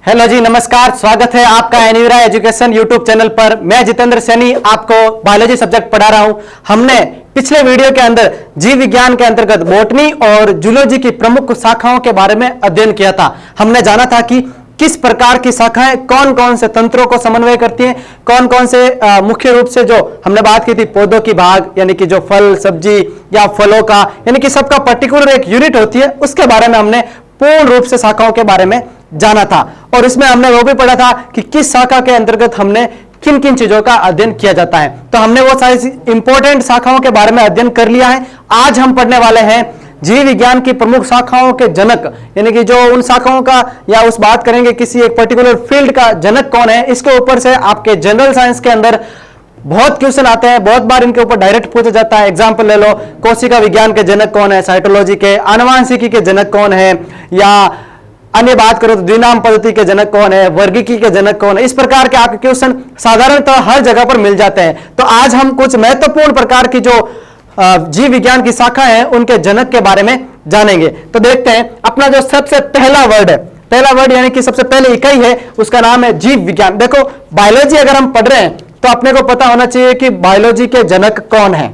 Hello जी, नमस्कार। स्वागत है आपका एन्यूरा एजुकेशन यूट्यूब चैनल पर। मैं जितेंद्र सैनी आपको बायोलॉजी सब्जेक्ट पढ़ा रहा हूं। हमने पिछले वीडियो के अंदर जीव विज्ञान के अंतर्गत बॉटनी और जूलॉजी की प्रमुख शाखाओं के बारे में अध्ययन किया था। हमने जाना था कि किस प्रकार की शाखाएं कौन कौन से तंत्रों को समन्वय करती हैं, कौन कौन से मुख्य रूप से जो हमने बात की थी पौधों की भाग, यानी कि जो फल सब्जी या फलों का, यानी कि सबका पर्टिकुलर एक यूनिट होती है, उसके बारे में हमने पूर्ण रूप से शाखाओं के बारे में जाना था। और इसमें हमने वो भी पढ़ा था कि किस शाखा के अंतर्गत हमने किन किन चीजों का अध्ययन किया जाता है। तो हमने वो सारी इंपॉर्टेंट शाखाओं के बारे में अध्ययन कर लिया है। आज हम पढ़ने वाले हैं जीव विज्ञान की प्रमुख शाखाओं के जनक, यानी कि जो उन शाखाओं का या उस बात करेंगे किसी एक पर्टिकुलर फील्ड का जनक कौन है। इसके ऊपर से आपके जनरल साइंस के अंदर बहुत क्वेश्चन आते हैं, बहुत बार इनके ऊपर डायरेक्ट पूछा जाता है। एग्जांपल ले लो, कोशिका विज्ञान के जनक कौन है, साइटोलॉजी के, आनुवांशिकी के जनक कौन है, या अन्य बात करो तो द्विनाम पद्धति के जनक कौन है, वर्गीकी के जनक कौन है। इस प्रकार के आपके क्वेश्चन साधारणतः हर जगह पर मिल जाते हैं। तो आज हम कुछ महत्वपूर्ण प्रकार की जो जीव विज्ञान की शाखा है उनके जनक के बारे में जानेंगे। तो देखते हैं, अपना जो सबसे पहला वर्ड है, पहला वर्ड यानी कि सबसे पहले इकाई है, उसका नाम है जीव विज्ञान। देखो, बायोलॉजी अगर हम पढ़ रहे हैं तो अपने को पता होना चाहिए कि बायोलॉजी के जनक कौन है।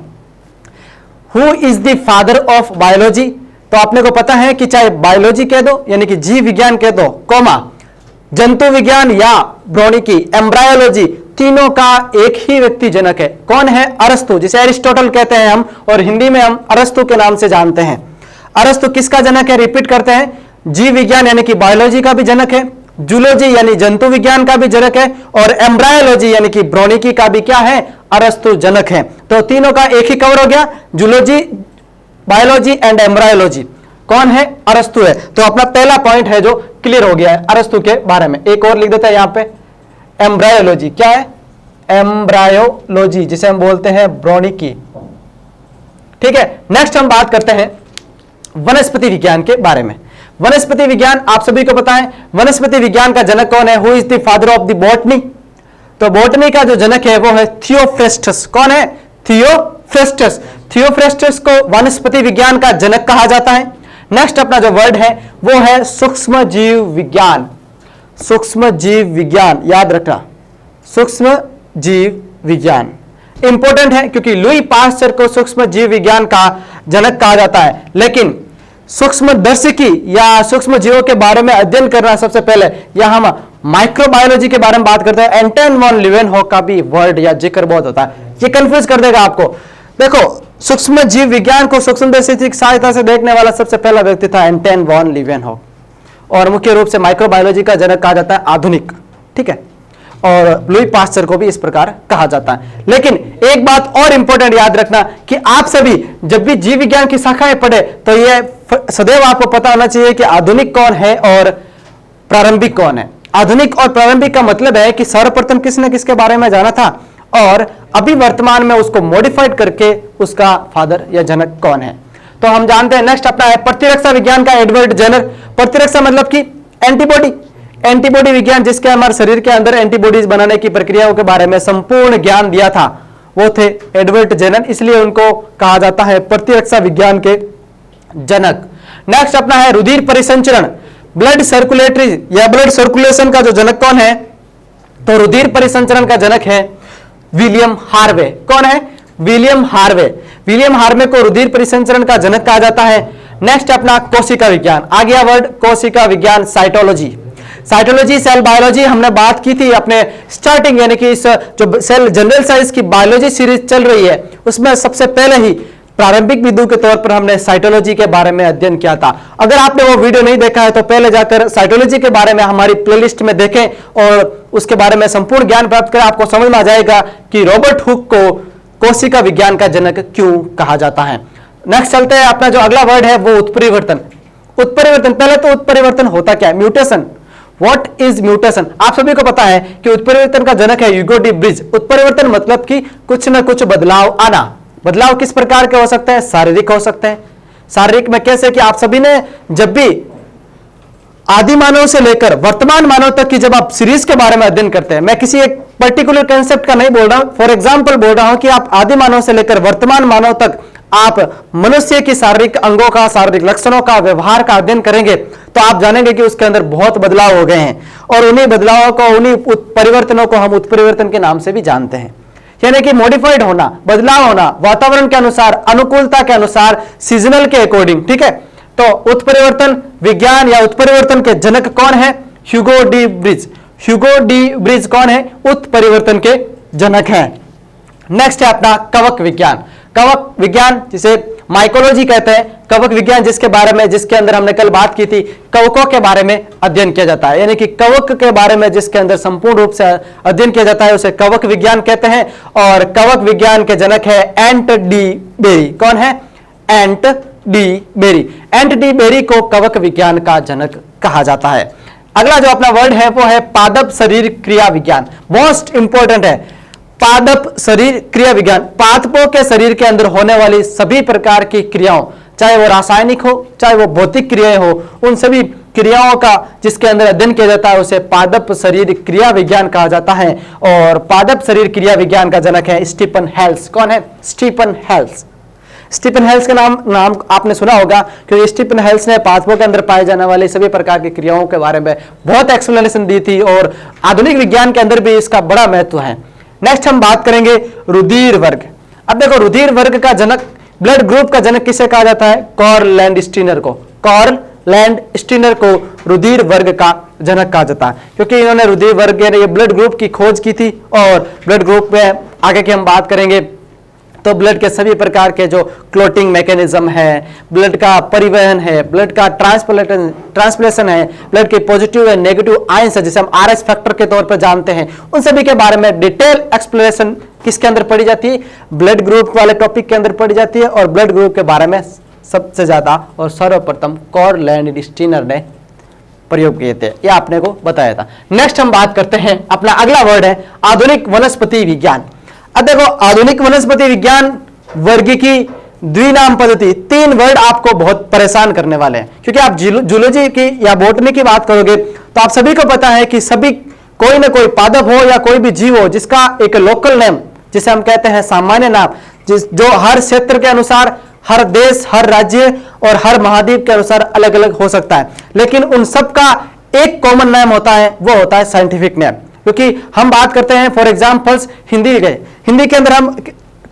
Who is the father of biology. तो आपने को पता है कि चाहे बायोलॉजी कह दो यानी कि जीव विज्ञान कह दो, कोमा जंतु विज्ञान या भ्रूणिकी, एम्ब्रायोलॉजी, तीनों का एक ही व्यक्ति जनक है। कौन है? अरस्तु, जिसे एरिस्टोटल कहते हैं हम, और हिंदी में हम अरस्तु के नाम से जानते हैं। अरस्तु किसका जनक है? रिपीट करते हैं, जीव विज्ञान यानी कि बायोलॉजी का भी जनक है, जूलॉजी यानी जंतु विज्ञान का भी जनक है, और एम्ब्रायोलॉजी यानी कि भ्रूणिकी का भी क्या है? अरस्तु जनक है। तो तीनों का एक ही कवर हो गया, जूलॉजी, बायोलॉजी एंड एम्ब्रायोलॉजी। कौन है? अरस्तु है। तो अपना पहला पॉइंट है जो क्लियर हो गया है अरस्तु के बारे में। एक और लिख देता है यहां पे, एम्ब्रायोलॉजी। क्या है? एम्ब्रायोलॉजी, जिसे हम बोलते हैं भ्रूणिकी। ठीक है, नेक्स्ट हम बात करते हैं वनस्पति विज्ञान के बारे में। वनस्पति विज्ञान आप सभी को पता है, वनस्पति विज्ञान का जनक कौन है? Who is the father of the botany. तो बॉटनी का जो जनक है वो है थियोफ्रेस्टस। कौन है? थियोफ्रेस्टस। थियोफ्रेस्टस को वनस्पति विज्ञान का जनक कहा जाता है। नेक्स्ट अपना जो वर्ड है वो है सूक्ष्म जीव विज्ञान। सूक्ष्म जीव विज्ञान याद रखना, सूक्ष्म जीव विज्ञान इंपॉर्टेंट है क्योंकि लुई पास्चर को सूक्ष्म जीव विज्ञान का जनक कहा जाता है। लेकिन सूक्ष्मदर्शिकी या सूक्ष्म जीवों के बारे में अध्ययन करना सबसे पहले, या हम माइक्रोबायोलॉजी के बारे में बात करते हैं, एंटन वॉन लीवेनहॉक का भी वर्ड या जिक्र बहुत होता है, ये कंफ्यूज कर देगा आपको। देखो, सूक्ष्म जीव विज्ञान को सूक्ष्मदर्शी की सहायता से देखने वाला सबसे पहला व्यक्ति था एंटन वॉन लीवेनहॉक, और मुख्य रूप से माइक्रोबायोलॉजी का जनक कहा जाता है आधुनिक। ठीक है, और लुई पास्चर को भी इस प्रकार कहा जाता है। लेकिन एक बात और इंपॉर्टेंट याद रखना कि आप सभी जब भी जीव विज्ञान की शाखाएं पढ़े तो ये सदैव आपको पता होना चाहिए कि आधुनिक कौन है और प्रारंभिक कौन है। आधुनिक और प्रारंभिक का मतलब है कि सर्वप्रथम किसने किसके बारे में जाना था और अभी वर्तमान में उसको मॉडिफाइड करके उसका फादर या जनक कौन है। तो हम जानते हैं, नेक्स्ट अपना है प्रतिरक्षा विज्ञान का एडवर्ड जेनर। प्रतिरक्षा मतलब कि एंटीबॉडी, एंटीबॉडी विज्ञान, जिसके हमारे शरीर के अंदर एंटीबॉडीज बनाने की प्रक्रियाओं के बारे में संपूर्ण ज्ञान दिया था, वो थे एडवर्ड जेनर, इसलिए उनको कहा जाता है प्रतिरक्षा विज्ञान के जनक। नेक्स्ट अपना है रुधिर परिसंचरण, ब्लड सर्कुलेटरी या ब्लड सर्कुलेशन का जो जनक कौन है? तो रुधिर परिसंचरण का जनक है विलियम हार्वे। कौन है? William Harvey. विलियम हार्वे को रुधिर परिसंचरण का जनक कहा जाता है। नेक्स्ट अपना कोशिका विज्ञान, आ गया वर्ड कोशिका विज्ञान, साइटोलॉजी। साइटोलॉजी, सेल बायोलॉजी हमने बात की थी अपने स्टार्टिंग, यानी कि इस जो सेल जनरल साइंस की बायोलॉजी सीरीज चल रही है उसमें सबसे पहले ही प्रारंभिक बिंदु के तौर पर हमने साइटोलॉजी के बारे में अध्ययन किया था। अगर आपने वो वीडियो नहीं देखा है तो पहले जाकर साइटोलॉजी के बारे में हमारी प्लेलिस्ट में देखें और उसके बारे में संपूर्ण ज्ञान प्राप्त करें। आपको समझ में आ जाएगा कि रॉबर्ट हुक को कोशिका विज्ञान का जनक क्यों कहा जाता है। नेक्स्ट चलते हैं, अपना जो अगला वर्ड है वो उत्परिवर्तन। उत्परिवर्तन, पहले तो उत्परिवर्तन होता क्या है? म्यूटेशन। What is mutation? आप सभी को पता है कि उत्परिवर्तन का जनक है ह्यूगो डी ब्रिज। उत्परिवर्तन मतलब कि कुछ न कुछ बदलाव आना। बदलाव किस प्रकार के हो सकते हैं? शारीरिक हो सकते हैं। शारीरिक में कैसे कि आप सभी ने जब भी आदि मानव से लेकर वर्तमान मानव तक की जब आप सीरीज के बारे में अध्ययन करते हैं, मैं किसी एक पर्टिकुलर कंसेप्ट का नहीं बोल रहा हूं, फॉर एग्जांपल बोल रहा हूं कि आप आदि मानव से लेकर वर्तमान मानव तक आप मनुष्य की शारीरिक अंगों का, शारीरिक लक्षणों का, व्यवहार का अध्ययन करेंगे तो आप जानेंगे कि उसके अंदर बहुत बदलाव हो गए हैं, और उन्हीं बदलावों को, उन्हीं परिवर्तनों को हम उत्परिवर्तन के नाम से भी जानते हैं। यानी कि मॉडिफाइड होना, बदलाव होना, वातावरण के अनुसार, अनुकूलता के अनुसार, सीजनल के अकॉर्डिंग। ठीक है, तो उत्परिवर्तन विज्ञान या उत्परिवर्तन के जनक कौन है? Hugo de bridge. Hugo de bridge कौन है? उत्परिवर्तन के जनक हैं। नेक्स्ट है अपना कवक विज्ञान। कवक विज्ञान जिसे माइकोलॉजी कहते हैं, कवक विज्ञान जिसके बारे में, जिसके अंदर हमने कल बात की थी, कवकों के बारे में अध्ययन किया जाता है, यानी कि कवक के बारे में जिसके अंदर संपूर्ण रूप से अध्ययन किया जाता है उसे कवक विज्ञान कहते हैं। और कवक विज्ञान के जनक है एंट डी बेरी। कौन है? एंट डी बेरी। एंट डी बेरी को कवक विज्ञान का जनक कहा जाता है। अगला जो अपना वर्ड है वो है पादप शरीर क्रिया विज्ञान। मोस्ट इंपॉर्टेंट है पादप शरीर क्रिया विज्ञान। पादपों के शरीर के अंदर होने वाली सभी प्रकार की क्रियाओं, चाहे वो रासायनिक हो, चाहे वो भौतिक क्रियाएं हो, उन सभी क्रियाओं का जिसके अंदर अध्ययन किया जाता है उसे पादप शरीर क्रिया विज्ञान कहा जाता है। और पादप शरीर क्रिया विज्ञान का जनक है स्टीफन हेल्स। कौन है? स्टीफन हेल्स। स्टीफन हेल्स का नाम आपने सुना होगा क्योंकि स्टीफन हेल्स ने पादपों के अंदर पाए जाने वाले सभी प्रकार की क्रियाओं के बारे में बहुत एक्सप्लेनेशन दी थी, और आधुनिक विज्ञान के अंदर भी इसका बड़ा महत्व है। नेक्स्ट हम बात करेंगे रुधिर वर्ग। अब देखो, रुधिर वर्ग का जनक, ब्लड ग्रुप का जनक किसे कहा जाता है? कार्ल लैंडस्टीनर को। कार्ल लैंडस्टीनर को रुधिर वर्ग का जनक कहा जाता है, क्योंकि इन्होंने रुधिर वर्ग यानी ये ब्लड ग्रुप की खोज की थी। और ब्लड ग्रुप में आगे की हम बात करेंगे तो ब्लड के सभी प्रकार के जो क्लोटिंग मैकेनिज्म है, ब्लड का परिवहन है, ब्लड का ट्रांसप्लेशन है, ब्लड के पॉजिटिव और नेगेटिव आयंस है जिसे हम आरएच फैक्टर के तौर पर जानते हैं, उन सभी के बारे में डिटेल एक्सप्लेनेशन किसके अंदर पढ़ी जाती है? ब्लड ग्रुप वाले टॉपिक के अंदर पढ़ी जाती है। और ब्लड ग्रुप के बारे में सबसे ज्यादा और सर्वप्रथम कार्ल लैंडस्टीनर ने प्रयोग किए थे, यह आपने को बताया था। नेक्स्ट हम बात करते हैं, अपना अगला वर्ड है आधुनिक वनस्पति विज्ञान। अब देखो, आधुनिक वनस्पति विज्ञान वर्गीकी द्विनाम पद्धति, तीन वर्ड आपको बहुत परेशान करने वाले हैं, क्योंकि आप जूलॉजी की या बॉटनी की बात करोगे तो आप सभी को पता है कि सभी कोई ना कोई पादप हो या कोई भी जीव हो जिसका एक लोकल नेम, जिसे हम कहते हैं सामान्य नाम, जो हर क्षेत्र के अनुसार, हर देश, हर राज्य और हर महाद्वीप के अनुसार अलग अलग हो सकता है, लेकिन उन सबका एक कॉमन नाम होता है, वो होता है साइंटिफिक नेम। क्योंकि हम बात करते हैं फॉर एग्जांपल्स हिंदी के अंदर हम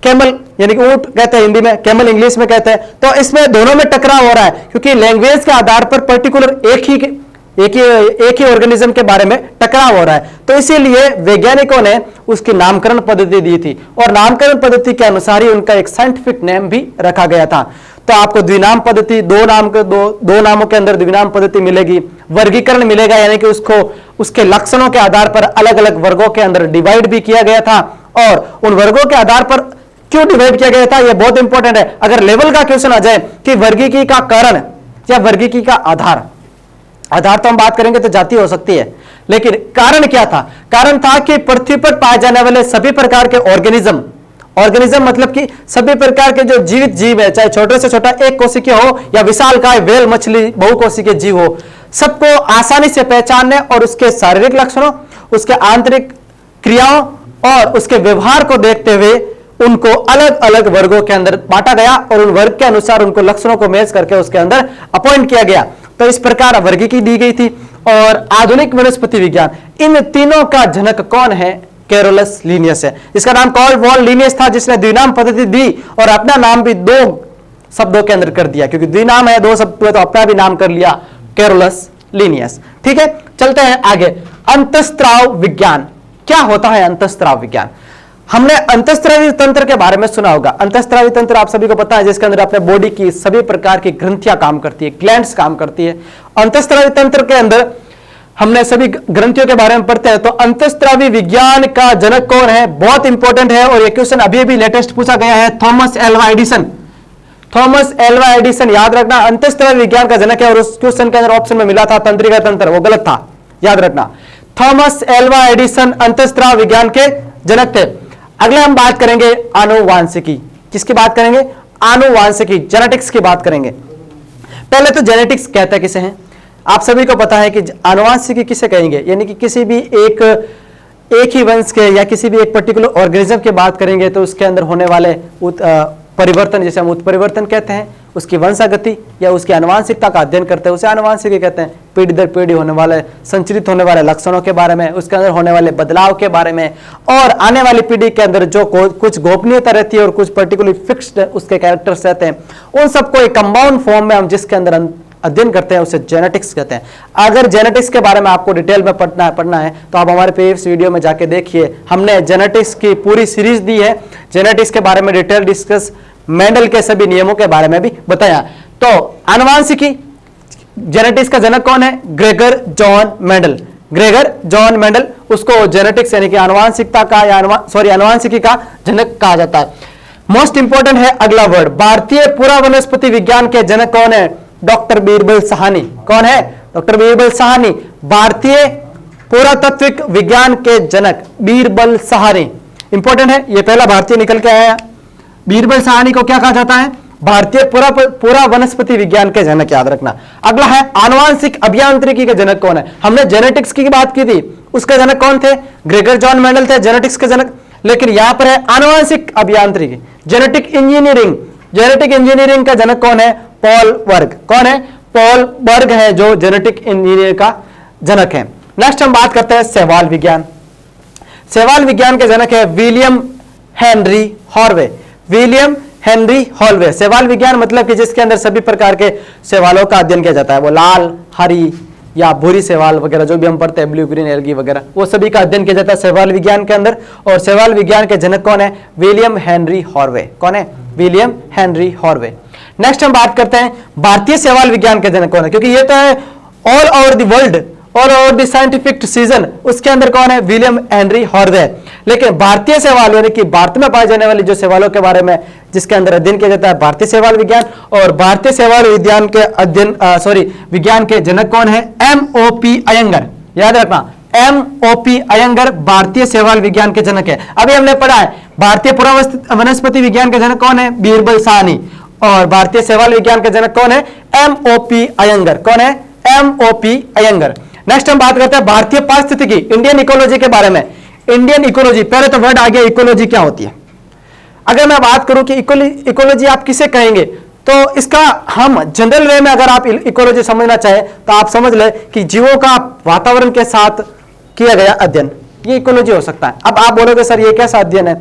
कैमल यानी कि ऊंट कहते हैं, हिंदी में कैमल इंग्लिश में कहते हैं, तो इसमें दोनों में टकराव हो रहा है क्योंकि लैंग्वेज के आधार पर पर्टिकुलर एक ही ऑर्गेनिज्म के बारे में टकराव हो रहा है। तो इसीलिए वैज्ञानिकों ने उसकी नामकरण पद्धति दी थी और नामकरण पद्धति के अनुसार ही उनका एक साइंटिफिक नेम भी रखा गया था। तो आपको द्विनाम पद्धति, दो नामों के अंदर द्विनाम पद्धति मिलेगी, वर्गीकरण मिलेगा, यानी कि उसको उसके लक्षणों के आधार पर अलग अलग वर्गों के अंदर डिवाइड भी किया गया था। और उन वर्गों के आधार पर क्यों डिवाइड किया गया था, यह बहुत इंपॉर्टेंट है। अगर लेवल का क्वेश्चन आ जाए कि वर्गीकी का कारण या वर्गीकी का आधार तो हम बात करेंगे तो जाति हो सकती है, लेकिन कारण क्या था? कारण था कि पृथ्वी पर पाए जाने वाले सभी प्रकार के ऑर्गेनिज्म मतलब कि सभी प्रकार के जो जीवित जीव है, चाहे छोटे से छोटा एक कोशिकीय हो या विशालकाय व्हेल मछली बहुकोशिकीय जीव हो, सबको आसानी से पहचानने और उसके शारीरिक लक्षणों, उसके आंतरिक क्रियाओं और उसके व्यवहार को देखते हुए उनको अलग अलग वर्गों के अंदर बांटा गया और उन वर्ग के अनुसार उनको लक्षणों को मैच करके उसके अंदर अपॉइंट किया गया। तो इस प्रकार वर्गीकी दी गई थी। और आधुनिक वनस्पति विज्ञान, इन तीनों का जनक कौन है? कैरोलस लिनियस है। इसका नाम कार्ल वॉन लिनियस था, जिसने द्विनाम पद्धति दी और अपना नाम भी दो शब्दों के अंदर कर दिया, क्योंकि द्विनाम है, दो शब्द तो अपना भी नाम कर लिया, कैरोलस लिनियस। ठीक है, चलते हैं आगे। अंतःस्राव विज्ञान, क्या होता है अंतःस्राव विज्ञान? हमने अंतःस्रावी तंत्र के बारे में सुना होगा। अंतःस्रावी तंत्र आप सभी को पता है, जिसके अंदर अपने बॉडी की सभी प्रकार की ग्रंथियां काम करती है, ग्लैंड्स काम करती है। अंतःस्रावी तंत्र के अंदर हमने सभी ग्रंथियों के बारे में पढ़ते हैं। तो अंतःस्रावी विज्ञान का जनक कौन है? बहुत इंपॉर्टेंट है और ये क्वेश्चन अभी भी लेटेस्ट पूछा गया है, Thomas Alva Edison. Thomas Alva Edison, याद रखना, अंतःस्रावी विज्ञान का जनक है। और उस क्वेश्चन के अंदर ऑप्शन में मिला था तंत्रिका तंत्र, वो गलत था, याद रखना। थॉमस एल्वा एडिसन अंतःस्राव विज्ञान के जनक थे। अगले हम बात करेंगे आनुवांशिकी। किसकी बात करेंगे? आनुवांशिकी, जेनेटिक्स की बात करेंगे। पहले तो जेनेटिक्स कहते हैं किसे हैं? आप सभी को पता है कि आनुवांशिकी किसे कहेंगे, यानी कि किसी भी एक ही वंश के या किसी भी एक पर्टिकुलर ऑर्गेनिज्म की बात करेंगे तो उसके अंदर होने वाले परिवर्तन, जैसे हम उत्परिवर्तन कहते हैं, उसकी वंशागति या उसकी आनुवांशिकता का अध्ययन करते हैं, उसे आनुवांशिकी कहते हैं। पीढ़ी दर पीढ़ी होने वाले, संचरित होने वाले लक्षणों के बारे में, उसके अंदर होने वाले बदलाव के बारे में, और आने वाली पीढ़ी के अंदर जो कुछ गोपनीयता रहती है और कुछ पर्टिकुलरली फिक्स्ड उसके कैरेक्टर्स रहते हैं, उन सबको एक कंपाउंड फॉर्म में हम जिसके अंदर अध्ययन करते हैं उसे जेनेटिक्स कहते हैं। अगर जेनेटिक्स के बारे में आपको डिटेल में पढ़ना है तो आप हमारे प्रीवियस वीडियो में जाके देखिए, हमने जेनेटिक्स की पूरी सीरीज दी है, जेनेटिक्स के बारे में डिटेल डिस्कस, मेंडल के सभी नियमों के बारे में भी बताया। तो आनुवांशिकी, जेनेटिक्स का जनक कौन है? Gregor John Mendel. Gregor John Mendel, उसको जेनेटिक्स यानी कि आनुवांशिकता का या आनुवांशिकी का जनक कहा जाता है। मोस्ट इंपोर्टेंट है अगला वर्ड, भारतीय पुरावनस्पति विज्ञान के जनक कौन है? डॉक्टर बीरबल साहनी। कौन है? डॉक्टर बीरबल साहनी, भारतीय पुरातत्विक विज्ञान के जनक बीरबल साहनी। इंपॉर्टेंट है, ये पहला भारतीय निकल के आया। बीरबल साहनी को क्या कहा जाता है? भारतीय पुरा वनस्पति विज्ञान के जनक, याद रखना। अगला है आनुवांशिक अभियांत्रिकी के जनक कौन है? हमने जेनेटिक्स की बात की थी, उसके जनक कौन थे? ग्रेगर जॉन मेंडल थे जेनेटिक्स के जनक, लेकिन यहां पर है आनुवांशिक अभियांत्रिकी, जेनेटिक इंजीनियरिंग। जेनेटिक इंजीनियरिंग का जनक कौन है? पॉल बर्ग। कौन है? पॉल बर्ग है जो जेनेटिक इंजीनियर का जनक है। नेक्स्ट हम बात करते हैं शैवाल विज्ञान। शैवाल विज्ञान के जनक है William Henry Harvey. William Henry Harvey. शैवाल विज्ञान मतलब कि जिसके अंदर सभी प्रकार के शैवालों का अध्ययन किया जाता है, वो लाल, हरी या भूरी शैवाल वगैरह जो भी हम पढ़ते हैं, ब्लू ग्रीन एल्गी वगैरह, वो सभी का अध्ययन किया जाता है शैवाल विज्ञान के अंदर। और शैवाल विज्ञान के जनक कौन है? William Henry Harvey. कौन है? William Henry Harvey. नेक्स्ट हम बात करते हैं भारतीय शैवाल विज्ञान के जनक कौन है, क्योंकि ये तो है all over the world, all over the scientific season, उसके अंदर कौन है? William Henry Harvey. लेकिन भारतीय शैवाल यानी कि भारत में पाए जाने वाली जो शैवालों के बारे में जिसके अंदर अध्ययन किया जाता है, भारतीय शैवाल विज्ञान। और भारतीय शैवाल विज्ञान के विज्ञान के जनक कौन है? MOP अयंगर। याद रखना, MOP अयंगर भारतीय शैवाल विज्ञान के जनक है। अभी हमने पढ़ा है भारतीय पुरावनस्पति विज्ञान के जनक कौन है? बीरबल साहनी। और भारतीय शैवाल विज्ञान के जनक कौन है? MOP अयंगर। कौन है? MOP अयंगर। नेक्स्ट हम बात करते हैं भारतीय पारिस्थितिकी, इंडियन इकोलॉजी के बारे में। इंडियन इकोलॉजी, पहले तो वर्ड आ गया इकोलॉजी क्या होती है। अगर मैं बात करूं कि इकोलॉजी आप किसे कहेंगे, तो इसका हम जनरल वे में अगर आप इकोलॉजी समझना चाहे तो आप समझ ले कि जीवों का वातावरण के साथ किया गया अध्ययन, ये इकोलॉजी हो सकता है। अब आप बोलोगे सर ये कैसा अध्ययन है?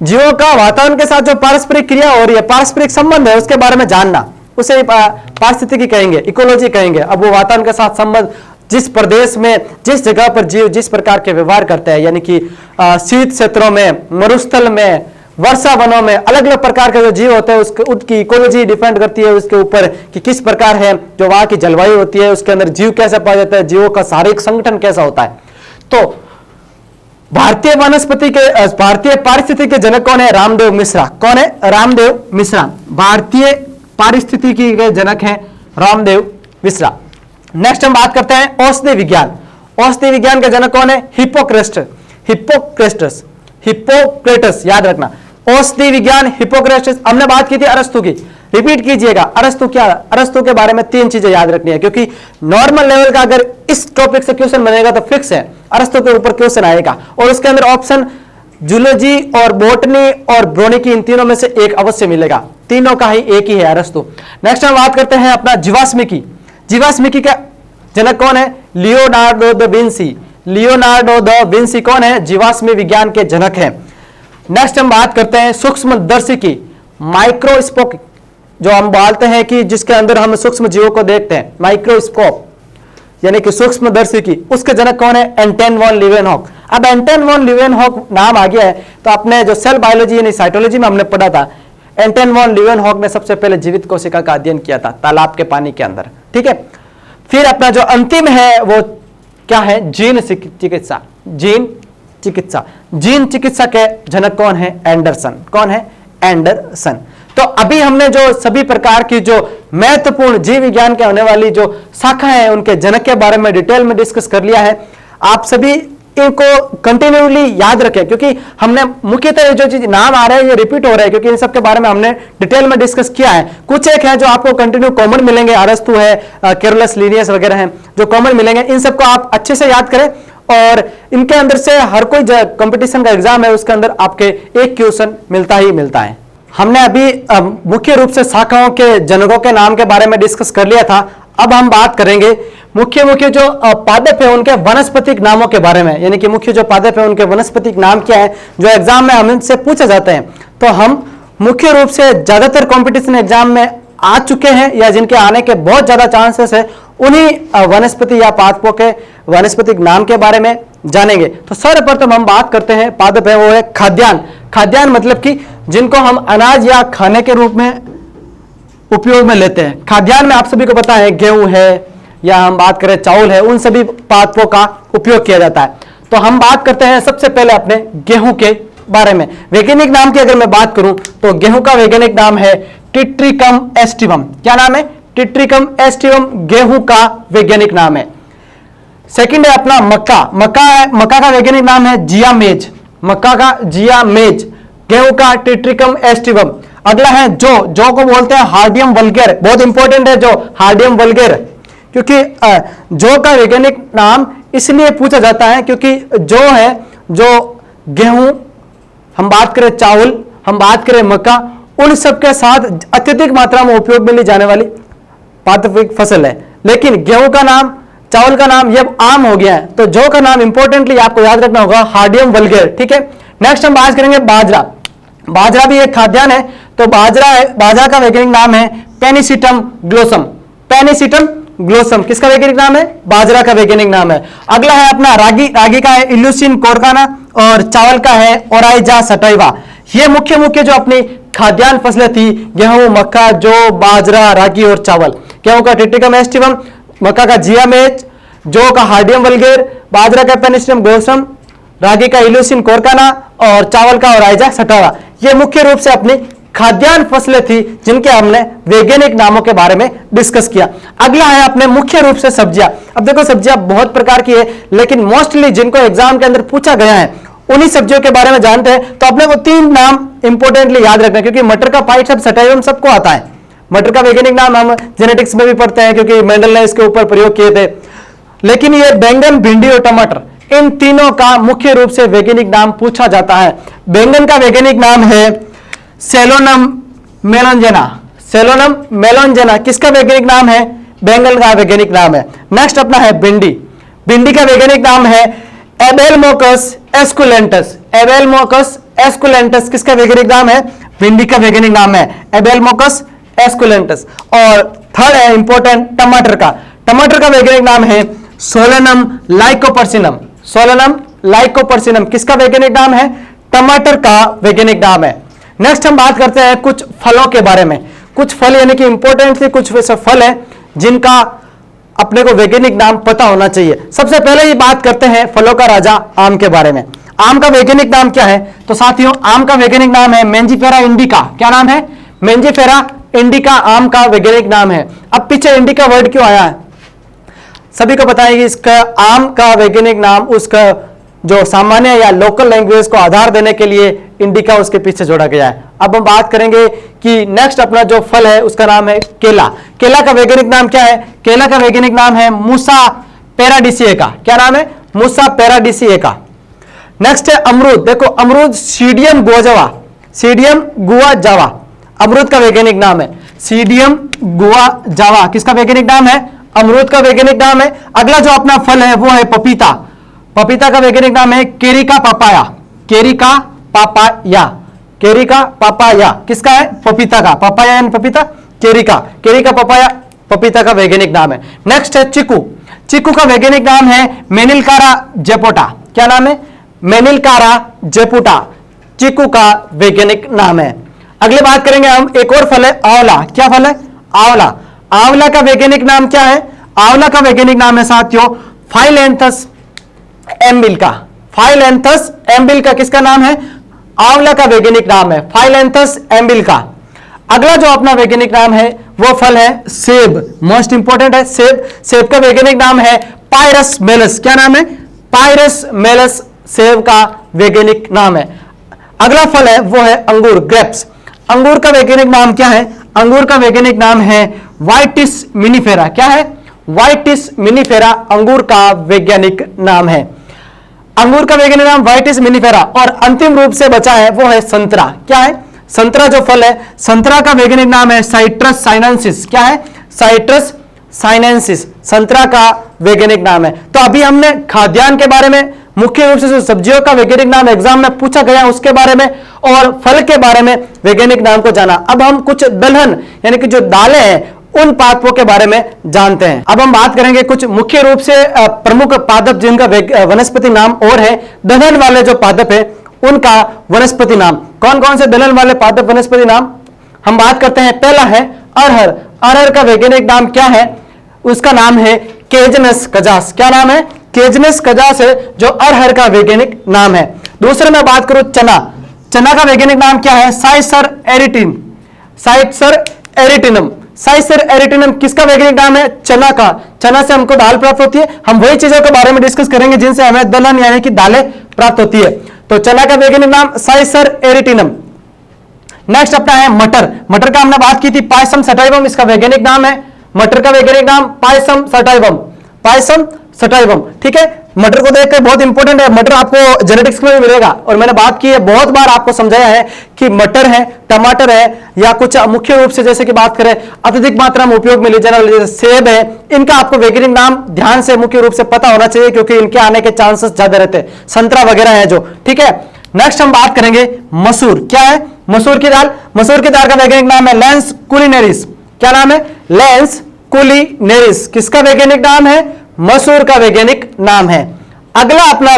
जीवों का वातावरण के साथ जो पारस्परिक क्रिया हो रही है, पारस्परिक संबंध है, उसके बारे में जानना, उसे पारिस्थितिकी कहेंगे, इकोलॉजी कहेंगे। अब वो वातावरण के साथ संबंध, जिस प्रदेश में, जिस जगह पर जीव जिस प्रकार के व्यवहार करते हैं, यानी कि शीत क्षेत्रों में, मरुस्थल में, वर्षा वनों में अलग अलग प्रकार के जो जीव होते हैं, उसकी इकोलॉजी डिपेंड करती है उसके ऊपर कि किस प्रकार है जो वहां की जलवायु होती है, उसके अंदर जीव कैसे पाया जाता है, जीवों का शारीरिक संगठन कैसा होता है। तो भारतीय पारिस्थितिकी के जनक कौन है? रामदेव मिश्रा। कौन है? रामदेव मिश्रा। भारतीय पारिस्थितिकी के जनक हैं रामदेव मिश्रा। नेक्स्ट हम बात करते हैं औषधि विज्ञान। औषधि विज्ञान के जनक कौन है? हिप्पोक्रेटस। याद रखना, औषधि विज्ञान हिप्पोक्रेटस। हमने बात की थी अरस्तु की, रिपीट कीजिएगा। अरस्तु क्या? अरस्तु के बारे में 3 चीजें याद रखनी है, क्योंकि नॉर्मल लेवल का अगर इस टॉपिक से क्वेश्चन बनेगा तो फिक्स है अरस्तु के ऊपर क्वेश्चन आएगा। और उसके अंदर ऑप्शन जूलॉजी और बोटनी और ब्रोनिकी, इन तीनों में से एक अवश्य मिलेगा। तीनों का ही एक ही है अरस्तु। नेक्स्ट हम बात करते हैं अपना जीवाश्मिकी। जीवाश्मिकी का जनक कौन है? Leonardo da Vinci. Leonardo da Vinci कौन है? जीवाश्मी विज्ञान के जनक हैं। नेक्स्ट हम बात करते हैं सूक्ष्मदर्शिकी, माइक्रोस्कोप, जो हम बोलते हैं कि जिसके अंदर हम सूक्ष्म जीवों को देखते हैं, माइक्रोस्कोप यानी कि सूक्ष्मदर्शिकी, उसके जनक कौन है? एंटन वॉन लीवेनहॉक। अब एंटन वॉन लीवेनहॉक नाम आ गया है तो अपने जो सेल बायोलॉजी यानी साइटोलॉजी में हमने पढ़ा था, एंटन वॉन लीवेनहॉक ने सबसे पहले जीवित कोशिका का अध्ययन किया था तालाब के पानी के अंदर। ठीक है, फिर अपना जो अंतिम है वो क्या है? जीन चिकित्सा। जीन चिकित्सा, जीन चिकित्सा के जनक कौन है? एंडरसन। कौन है? एंडरसन। तो अभी हमने जो सभी प्रकार की जो महत्वपूर्ण जीव विज्ञान के होने वाली जो शाखा है उनके जनक के बारे में डिटेल में डिस्कस कर लिया है। आप सभी इनको कंटिन्यूली याद रखें, क्योंकि हमने मुख्यतः जो चीज नाम आ रहा है ये रिपीट हो रहा है, क्योंकि इन सब के बारे में हमने डिटेल में डिस्कस किया है। कुछ एक है जो आपको कंटिन्यू कॉमन मिलेंगे, अरस्तु है, केरलस, लीनियस वगैरह हैं जो कॉमन मिलेंगे। इन सबको आप अच्छे से याद करें और इनके अंदर से हर कोई कंपटीशन का एग्जाम है उसके अंदर आपके एक क्वेश्चन मिलता ही मिलता है। हमने अभी मुख्य रूप से शाखाओं के जनकों के नाम के बारे में डिस्कस कर लिया था। अब हम बात करेंगे मुख्य मुख्य जो पादप है उनके वनस्पतिक नामों के बारे में, यानी कि मुख्य जो पादप है उनके वनस्पतिक नाम क्या है जो एग्जाम में हमसे पूछे जाते हैं। तो हम मुख्य रूप से ज्यादातर कंपटीशन एग्जाम में आ चुके हैं या जिनके आने के बहुत ज्यादा चांसेस है उन्हीं वनस्पति या पादपों के वनस्पतिक नाम के बारे में जानेंगे। तो सर्वप्रथम हम बात करते हैं पादप है वो है खाद्यान्न। खाद्यान्न मतलब कि जिनको हम अनाज या खाने के रूप में उपयोग में लेते हैं। खाद्यान्न में आप सभी को पता है गेहूं है या हम बात करें चावल है, उन सभी पादपों का उपयोग किया जाता है। तो हम बात करते हैं सबसे पहले अपने गेहूं के बारे में। वैज्ञानिक नाम की अगर मैं बात करूं तो गेहूं का वैज्ञानिक नाम है टिट्रिकम एस्टिवम। क्या नाम है? टिट्रिकम एस्टिवम गेहूं का वैज्ञानिक नाम है। सेकंड है अपना मक्का। मक्का का वैज्ञानिक नाम है जिया मेज। मक्का का जिया मेज, गेहूं का टिट्रिकम एस्टिवम। अगला है जौ को बोलते हैं हार्डियम वल्गेर। बहुत इंपॉर्टेंट है हार्डियम वल्गेर, क्योंकि जौ का वैज्ञानिक नाम इसलिए पूछा जाता है क्योंकि जौ है जो गेहूं, हम बात करें चावल, हम बात करें मक्का, उन सब के साथ अत्यधिक मात्रा में उपयोग में ली जाने वाली पादपिक फसल है। लेकिन गेहूं का नाम, चावल का नाम ये आम हो गया है, तो जौ का नाम इंपॉर्टेंटली आपको याद रखना होगा हार्डियम वल्गेर। ठीक है, नेक्स्ट हम बात करेंगे बाजरा। बाजरा भी एक खाद्यान्न है। तो बाजरा का वैज्ञानिक नाम है पेनिसिटम ग्लोसम। पेनिसिटम ग्लोसम किसका वैज्ञानिक नाम है? बाजरा का वैज्ञानिक नाम है। अगला है अपना रागी का है इल्यूसिन कोरकाना और चावल का है ओराइजा सटाइवा। ये मुख्य जो अपनी खाद्यान्न फसलें थी, गेहूं, मक्का, जौ, बाजरा, रागी और चावल। गेहूं का टिट्रिकम एस्टिवम, मक्का का जिया मेज, जौ का हार्डियम वल्गेर, बाजरा का पेनिसिटम ग्लोसम, रागी का इल्यूसिन कोरकाना और चावल का ओराइजा सटाइवा। ये मुख्य रूप से अपनी खाद्यान्न फसलें थी जिनके हमने वैज्ञानिक नामों के बारे में डिस्कस किया। अगला है अपने मुख्य रूप से सब्जियां। अब देखो सब्जियां बहुत प्रकार की है, लेकिन मोस्टली जिनको एग्जाम के अंदर पूछा गया है उन्हीं सब्जियों के बारे में जानते हैं। तो अपने को 3 नाम इंपोर्टेंटली याद रखना, क्योंकि मटर का पाइट सब सटाइवम सबको आता है। मटर का वैज्ञानिक नाम हम जेनेटिक्स में भी पढ़ते हैं क्योंकि मेंडल ने इसके ऊपर प्रयोग किए थे। लेकिन ये बैंगन, भिंडी और टमाटर, इन तीनों का मुख्य रूप से वैज्ञानिक नाम पूछा जाता है। बैंगन का वैज्ञानिक नाम है सेलोनम मेलोंजेना। सेलोनम मेलोंजेना किसका वैज्ञानिक नाम है? बैंगन का वैज्ञानिक नाम है। नेक्स्ट अपना है भिंडी। भिंडी का वैज्ञानिक नाम है एबेलमोकस एस्कुलेंटस। एबेलमोकस एस्कुलेंटस किसका वैज्ञानिक नाम है? भिंडी का वैज्ञानिक नाम है एबेलमोकस एस्कुलेंटस। और थर्ड है इंपॉर्टेंट टमाटर का। टमाटर का वैज्ञानिक नाम है सोलेनम लाइकोपर्सिनम। सोलेनम लाइकोपर्सिनम किसका वैज्ञानिक नाम है? टमाटर का वैज्ञानिक नाम है। नेक्स्ट हम बात करते हैं कुछ फलों के बारे में। कुछ फल यानी कि इंपॉर्टेंट से कुछ वैसे फल है जिनका अपने को वैज्ञानिक नाम पता होना चाहिए। सबसे पहले ही बात करते हैं फलों का राजा आम के बारे में। आम का वैज्ञानिक नाम क्या है? तो साथियों आम का वैज्ञानिक नाम है मेंजिफेरा इंडिका। क्या नाम है? मेंजिफेरा इंडिका आम का वैज्ञानिक नाम है। अब पीछे इंडिका वर्ड क्यों आया है? सभी को पता है कि इसका आम का वैज्ञानिक नाम उसका जो सामान्य या लोकल लैंग्वेज को आधार देने के लिए इंडिका उसके पीछे जोड़ा गया है। अब हम बात करेंगे कि नेक्स्ट अपना जो फल है उसका नाम है केला। केला का वैज्ञानिक नाम क्या है? केला का वैज्ञानिक नाम है मूसा पैराडिसिएका। क्या नाम है? मूसा पैराडिसिएका। नेक्स्ट है अमरूद। देखो अमरूद सीडियम गुआजावा। सीडियम गुआजावा अमरूद का वैज्ञानिक नाम है। सीडियम गुआजावा किसका वैज्ञानिक नाम है? अमरूद का वैज्ञानिक नाम है। अगला जो अपना फल है वो है पपीता। पपीता का वैज्ञानिक नाम है केरिका पापाया। केरिका पापाया। केरिका पापाया किसका है? पपीता का। पापाया यानी पपीता, केरिका, केरिका पापाया पपीता का वैज्ञानिक नाम है। नेक्स्ट है चीकू। चीकू का वैज्ञानिक नाम है मेनिलकारा जेपोटा। क्या नाम है? मेनिलकारा जेपोटा चीकू का वैज्ञानिक नाम है। अगले बात करेंगे हम एक और फल है आंवला। क्या फल है? आंवला। आंवला का वैज्ञानिक नाम क्या है? आंवला का वैज्ञानिक नाम है साथियों फाइलेंथस एम्बिल्का। फाइलेंथस एम्बिल्का किसका नाम है? आंवला का वैज्ञानिक नाम है फाइलेंथस एम्बिल्का। अगला जो अपना वैज्ञानिक नाम है वो फल है सेब। मोस्ट इंपोर्टेंट है सेब। सेब का वैज्ञानिक नाम है पायरस मेलस। क्या नाम है? पायरस मेलस सेब का वैज्ञानिक नाम है। अगला फल है वो है अंगूर, ग्रेप्स। अंगूर का वैज्ञानिक नाम क्या है? अंगूर का वैज्ञानिक नाम है वाइटिस मिनीफेरा। क्या है? वाइटिस मिनीफेरा अंगूर का वैज्ञानिक नाम है। अंगूर का वैज्ञानिक नाम वाइटिस मिनीफेरा। और अंतिम रूप से बचा है वो है संतरा। क्या है? संतरा जो फल है, संतरा का वैज्ञानिक नाम है साइट्रस साइनेंसिस। क्या है? साइट्रस साइनेंसिस संतरा का वैज्ञानिक नाम है। तो अभी हमने खाद्यान्न के बारे में, मुख्य रूप से जो सब्जियों का वैज्ञानिक नाम एग्जाम में पूछा गया उसके बारे में, और फल के बारे में वैज्ञानिक नाम को जाना। अब हम कुछ दलहन यानी कि जो दालें हैं उन पादपों के बारे में जानते हैं। अब हम बात करेंगे कुछ मुख्य रूप से प्रमुख पादप जिनका वनस्पति नाम और है दलहन वाले जो पादप है उनका वनस्पति नाम। कौन कौन से दलहन वाले पादप वनस्पति नाम हम बात करते हैं? पहला है अरहर। अरहर का वैज्ञानिक नाम क्या है? उसका नाम है केजनस कजास। क्या नाम है? केजनस कजास है जो अरहर का वैज्ञानिक नाम है। दूसरा मैं बात करूं चना। चना का वैज्ञानिक नाम क्या है? साइसर एरिटिन। साइसर एरिटिनम। साइसर एरिटिनम किसका वैज्ञानिक नाम है? चना का। चना से हमको दाल प्राप्त होती है। हम वही चीजों के बारे में डिस्कस करेंगे जिनसे हमें दलहन यानी कि दालें प्राप्त होती है। तो चना का वैज्ञानिक नाम साइसर एरिटिनम। नेक्स्ट अपना है मटर। मटर का हमने बात की थी पायसम सटाइवम, इसका वैज्ञानिक नाम है। मटर का वैज्ञानिक नाम पायसम सटाइवम। पायसम सटाइवम, ठीक है। मटर को देखकर बहुत इंपॉर्टेंट है, मटर आपको जेनेटिक्स में भी मिलेगा और मैंने बात की है, बहुत बार आपको समझाया है कि मटर है, टमाटर है या कुछ मुख्य रूप से जैसे कि बात करें अत्यधिक मात्रा में उपयोग में ले जाने वाले जैसे सेब है, इनका आपको वैज्ञानिक नाम ध्यान से मुख्य रूप से पता होना चाहिए क्योंकि इनके आने के चांसेस ज्यादा रहते हैं। संतरा वगैरह है जो, ठीक है। नेक्स्ट हम बात करेंगे मसूर। क्या है? मसूर की दाल। मसूर की दाल का वैज्ञानिक नाम है लेंस कुलिनेरिस। क्या नाम है? लेंस कुलिनेरिस। किसका वैज्ञानिक नाम है? मसूर का वैज्ञानिक नाम है। अगला अपना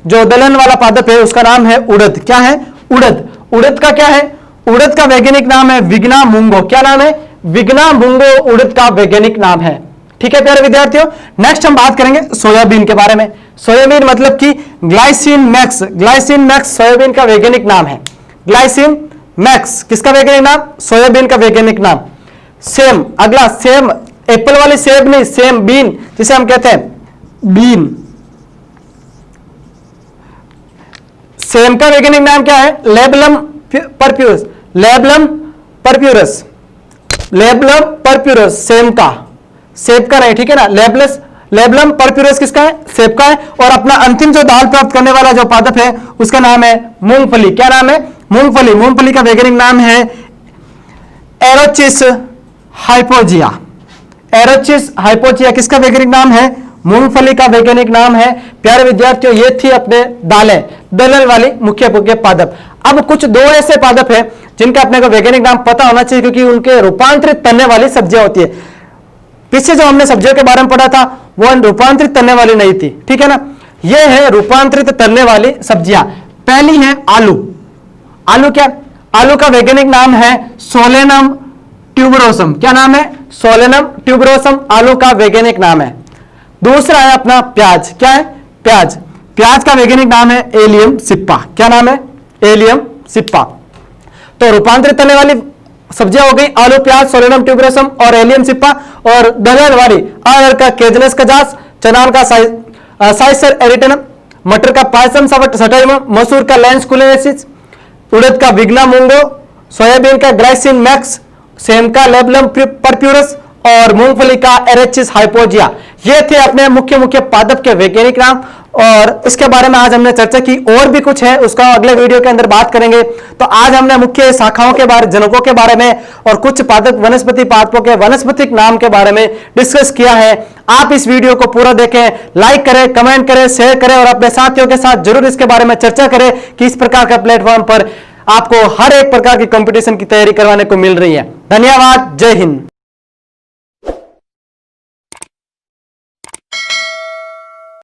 जो दलहन वाला पादप है उसका नाम है उड़द। क्या है? उड़द। उड़द का क्या है? उड़द का वैज्ञानिक नाम है विग्ना मुंगो। क्या नाम है? विग्ना मुंगो उड़द का वैज्ञानिक नाम है, ठीक है प्यारे विद्यार्थियों। नेक्स्ट हम बात करेंगे सोयाबीन के बारे में। सोयाबीन मतलब कि glycine max. Glycine max soybean का वैज्ञानिक नाम है। ग्लाइसिन मैक्स किसका वैज्ञानिक नाम? सोयाबीन का वैज्ञानिक नाम। सेम, अगला सेम, एप्पल वाली सेब नहीं, सेम बीन जिसे हम कहते हैं बीन। सेम का वैज्ञानिक नाम क्या है? लेबलम परप्यूरस। लेबलम परप्यूरस। लेबलम परप्यूरस सेम का, सेब का नहीं, ठीक है ना। लेबलम परप्यूरस किसका है? सेब का है। और अपना अंतिम जो दाल प्राप्त करने वाला जो पादप है उसका नाम है मूंगफली। क्या नाम है? मूंगफली। मूंगफली का वैज्ञानिक नाम है एरोचिस हाइपोजिया। एरोचिस हाइपोजिया किसका वैज्ञानिक नाम है? मूंगफली का वैज्ञानिक नाम है। प्यारे विद्यार्थियों ये थी अपने दालें, दलहन वाली मुख्य पादप। अब कुछ दो ऐसे पादप है जिनका अपने को वैज्ञानिक नाम पता होना चाहिए क्योंकि उनके रूपांतरित तनने वाली सब्जियां होती है। पीछे जो हमने सब्जियों के बारे में पढ़ा था वो रूपांतरित तनने वाली नहीं थी, ठीक है ना। ये है रूपांतरित तनने वाली सब्जियां। पहली है आलू। आलू क्या? आलू का वैज्ञानिक नाम है सोलेनम ट्यूबरोसम। क्या नाम है? सोलेनम ट्यूबरोसम आलू का वैज्ञानिक नाम है। दूसरा है अपना प्याज। क्या है? प्याज। प्याज का वैज्ञानिक नाम है एलियम सिप्पा। क्या नाम है? एलियम सिप्पा। तो रूपांतरित तनने वाली सब्जियां हो गई आलू, प्याज, सोलेनम ट्यूबरोसम और एलियम सिप्पा। और दलहन वाली अरहर का केजनस कजास, चना का साइसर एरिटिनम, मटर का पायसम सटाइवम, मसूर का लेंस कुलिनेरिस, उड़द का विग्ना मुंगो, सोयाबीन का ग्लाइसिन मैक्स, सेम का लेबलम परप्यूरस और मूंगफली का एरोचिस हाइपोजिया। ये थे अपने मुख्य पादप के वैज्ञानिक नाम और इसके बारे में आज हमने चर्चा की। और भी कुछ है उसका अगले वीडियो के अंदर बात करेंगे। तो आज हमने मुख्य शाखाओं के बारे, जनकों के बारे में और कुछ पादप वनस्पति पादपों के वनस्पतिक नाम के बारे में डिस्कस किया है। आप इस वीडियो को पूरा देखें, लाइक करें, कमेंट करें, शेयर करें और अपने साथियों के साथ जरूर इसके बारे में चर्चा करें कि इस प्रकार का प्लेटफॉर्म पर आपको हर एक प्रकार की कंपटीशन की तैयारी करवाने को मिल रही है। धन्यवाद। जय हिंद।